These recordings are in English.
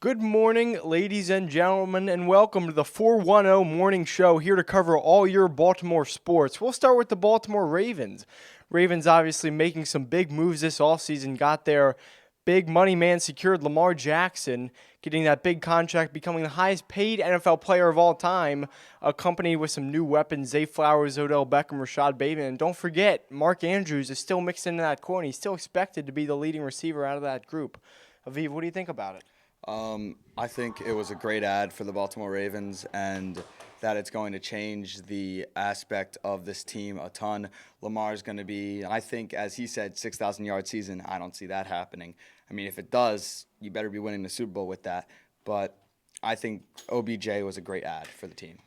Good morning, ladies and gentlemen, and welcome to the 410 Morning Show, here to cover all your Baltimore sports. We'll start with the Baltimore Ravens. Ravens obviously making some big moves this offseason, got their big money man secured Lamar Jackson, getting that big contract, becoming the highest paid NFL player of all time, accompanied with some new weapons, Zay Flowers, Odell Beckham, Rashad Bateman. And don't forget, Mark Andrews is still mixed into that core, and he's still expected to be the leading receiver out of that group. Aviv, what do you think about it? I think it was a great ad for the Baltimore Ravens and that it's going to change the aspect of this team a ton. Lamar's going to be, I think, as he said, 6,000 yard season. I don't see that happening. I mean, if it does, you better be winning the Super Bowl with that. But I think OBJ was a great ad for the team.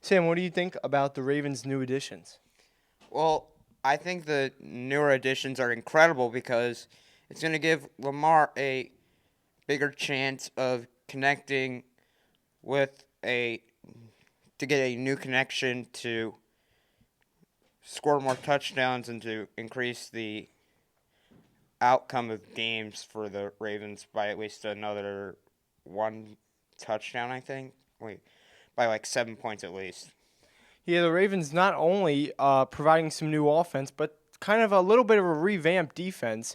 Sam, what do you think about the Ravens' new additions? Well, I think the newer additions are incredible because it's going to give Lamar a bigger chance of connecting with to get a new connection to score more touchdowns and to increase the outcome of games for the Ravens by at least another one touchdown, I think. By like 7 points at least. Yeah, the Ravens not only providing some new offense, but kind of a little bit of a revamped defense.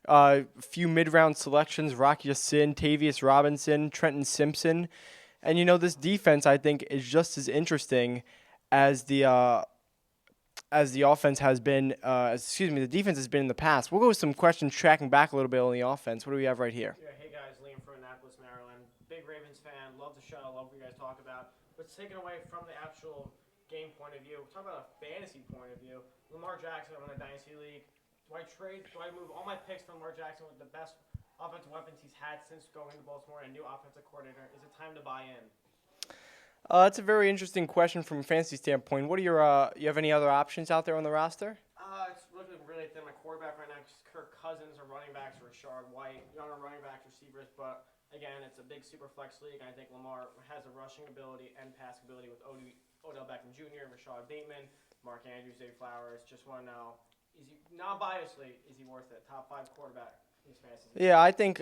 A few mid-round selections: Rocky Ya-Sin, Tavius Robinson, Trenton Simpson. And, this defense, I think, is just as interesting as the offense has been, the defense has been in the past. We'll go with some questions tracking back a little bit on the offense. What do we have right here? Yeah, hey guys, Liam from Annapolis, Maryland. Big Ravens fan, love the show, love what you guys talk about. But taken away from the actual game point of view, talk about a fantasy point of view. Lamar Jackson in a dynasty league. Do I move all my picks from Lamar Jackson with the best offensive weapons he's had since going to Baltimore and a new offensive coordinator? Is it time to buy in? That's a very interesting question from a fantasy standpoint. What are you have any other options out there on the roster? It's looking really thin. My quarterback right now is Kirk Cousins, or running backs are Rashard White, younger running backs, receivers. But again, it's a big super flex league. And I think Lamar has a rushing ability and passing ability with Odell Beckham Jr., Rashad Bateman, Mark Andrews, Zay Flowers. Just want to know, non-biasedly, is he worth it? Top 5 quarterback in this fantasy league. Yeah, I think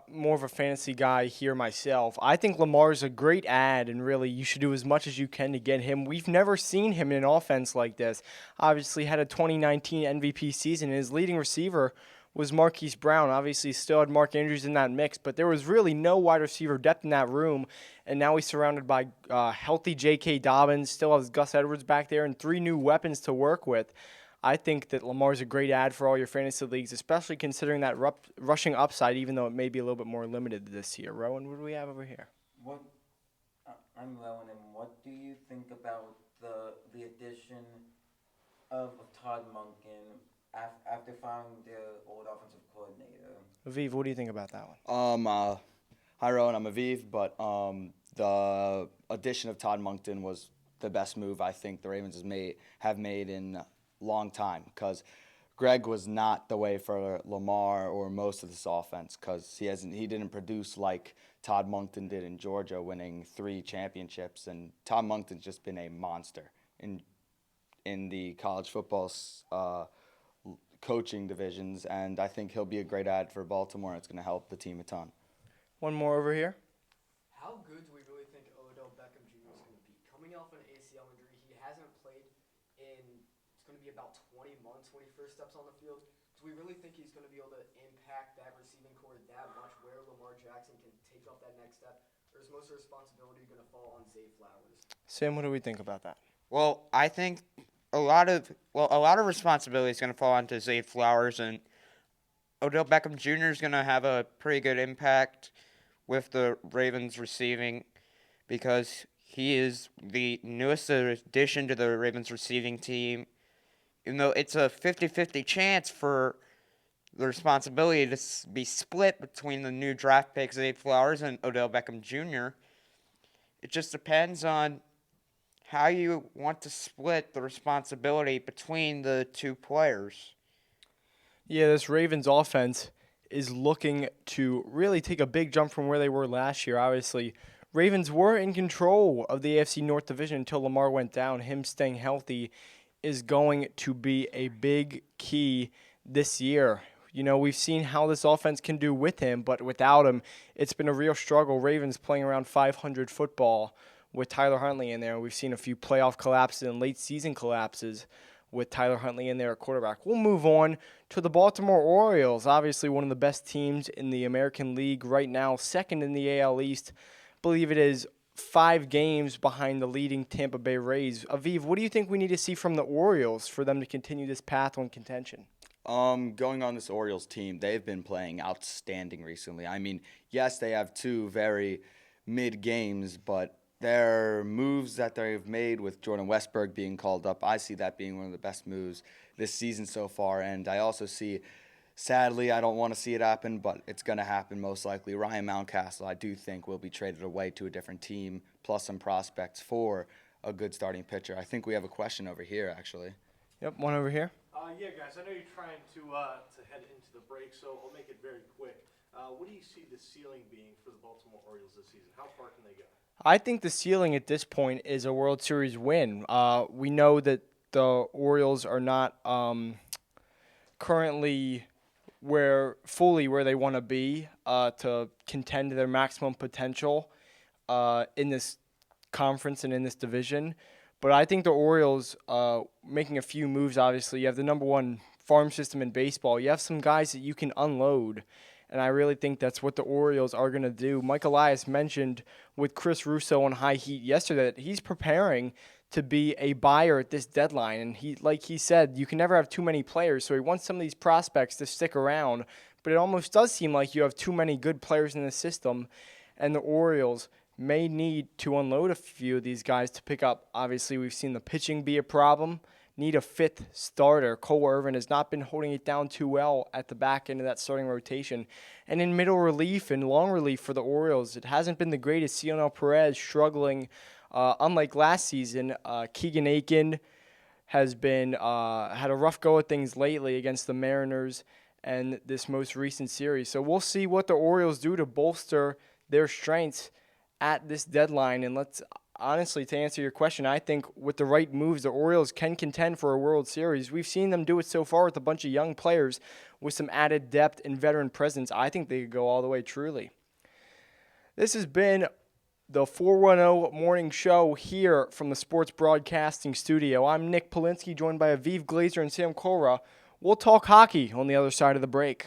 more of a fantasy guy here myself. I think Lamar's a great ad, and really you should do as much as you can to get him. We've never seen him in an offense like this. Obviously had a 2019 MVP season, and his leading receiver was Marquise Brown. Obviously still had Mark Andrews in that mix, but there was really no wide receiver depth in that room, and now he's surrounded by healthy J.K. Dobbins, still has Gus Edwards back there, and 3 new weapons to work with. I think that Lamar's a great ad for all your fantasy leagues, especially considering that rushing upside, even though it may be a little bit more limited this year. Rowan, what do we have over here? What I'm Rowan, and what do you think about the addition of Todd Monken after firing the old offensive coordinator? Aviv, what do you think about that one? Hi, Rowan. I'm Aviv, but the addition of Todd Monkton was the best move I think the Ravens have made in long time, because Greg was not the way for Lamar or most of this offense, because he didn't produce like Todd Monken did in Georgia, winning 3 championships, and Todd Monken's just been a monster in the college football coaching divisions, and I think he'll be a great ad for Baltimore. It's going to help the team a ton. One more over here. How good do we really think Odell Beckham Jr. is going to be? Coming off an ACL injury, he hasn't played it's going to be about 20 months when he first steps on the field. Do we really think he's going to be able to impact that receiving core that much where Lamar Jackson can take off that next step? Or is most of the responsibility going to fall on Zay Flowers? Sam, what do we think about that? Well, I think a lot of responsibility is going to fall onto Zay Flowers, and Odell Beckham Jr. is going to have a pretty good impact with the Ravens receiving, because he is the newest addition to the Ravens receiving team. Even though it's a 50-50 chance for the responsibility to be split between the new draft pick Zay Flowers and Odell Beckham Jr., it just depends on how you want to split the responsibility between the 2 players. Yeah, this Ravens offense is looking to really take a big jump from where they were last year. Obviously, Ravens were in control of the AFC North Division until Lamar went down. Him staying healthy is going to be a big key this year. You know, we've seen how this offense can do with him, but without him, it's been a real struggle. Ravens playing around 500 football with Tyler Huntley in there. We've seen a few playoff collapses and late season collapses with Tyler Huntley in there at quarterback. We'll move on to the Baltimore Orioles, obviously one of the best teams in the American League right now, second in the AL East. I believe it is 5 games behind the leading Tampa Bay Rays. Aviv, what do you think we need to see from the Orioles for them to continue this path on contention? Going on this Orioles team, they've been playing outstanding recently. I mean, yes, they have 2 very mid games, but their moves that they've made with Jordan Westberg being called up, I see that being one of the best moves this season so far. And I also see, sadly, I don't want to see it happen, but it's going to happen most likely. Ryan Mountcastle, I do think, will be traded away to a different team, plus some prospects for a good starting pitcher. I think we have a question over here, actually. Yep, one over here. Yeah, guys, I know you're trying to head into the break, so I'll make it very quick. What do you see the ceiling being for the Baltimore Orioles this season? How far can they go? I think the ceiling at this point is a World Series win. We know that the Orioles are not currently fully where they want to be to contend to their maximum potential in this conference and in this division. But I think the Orioles making a few moves, obviously. You have the number 1 farm system in baseball. You have some guys that you can unload. And I really think that's what the Orioles are going to do. Mike Elias mentioned with Chris Russo on High Heat yesterday that he's preparing to be a buyer at this deadline. And like he said, you can never have too many players. So he wants some of these prospects to stick around. But it almost does seem like you have too many good players in the system. And the Orioles may need to unload a few of these guys to pick up. Obviously, we've seen the pitching be a problem. Need a 5th starter. Cole Irvin has not been holding it down too well at the back end of that starting rotation. And in middle relief and long relief for the Orioles, it hasn't been the greatest. Cionel Perez struggling. Unlike last season, Keegan Aiken has been had a rough go at things lately against the Mariners and this most recent series. So we'll see what the Orioles do to bolster their strengths at this deadline. And honestly, to answer your question, I think with the right moves, the Orioles can contend for a World Series. We've seen them do it so far with a bunch of young players with some added depth and veteran presence. I think they could go all the way, truly. This has been the 410 Morning Show here from the Sports Broadcasting Studio. I'm Nick Polinsky, joined by Aviv Glazer and Sam Cora. We'll talk hockey on the other side of the break.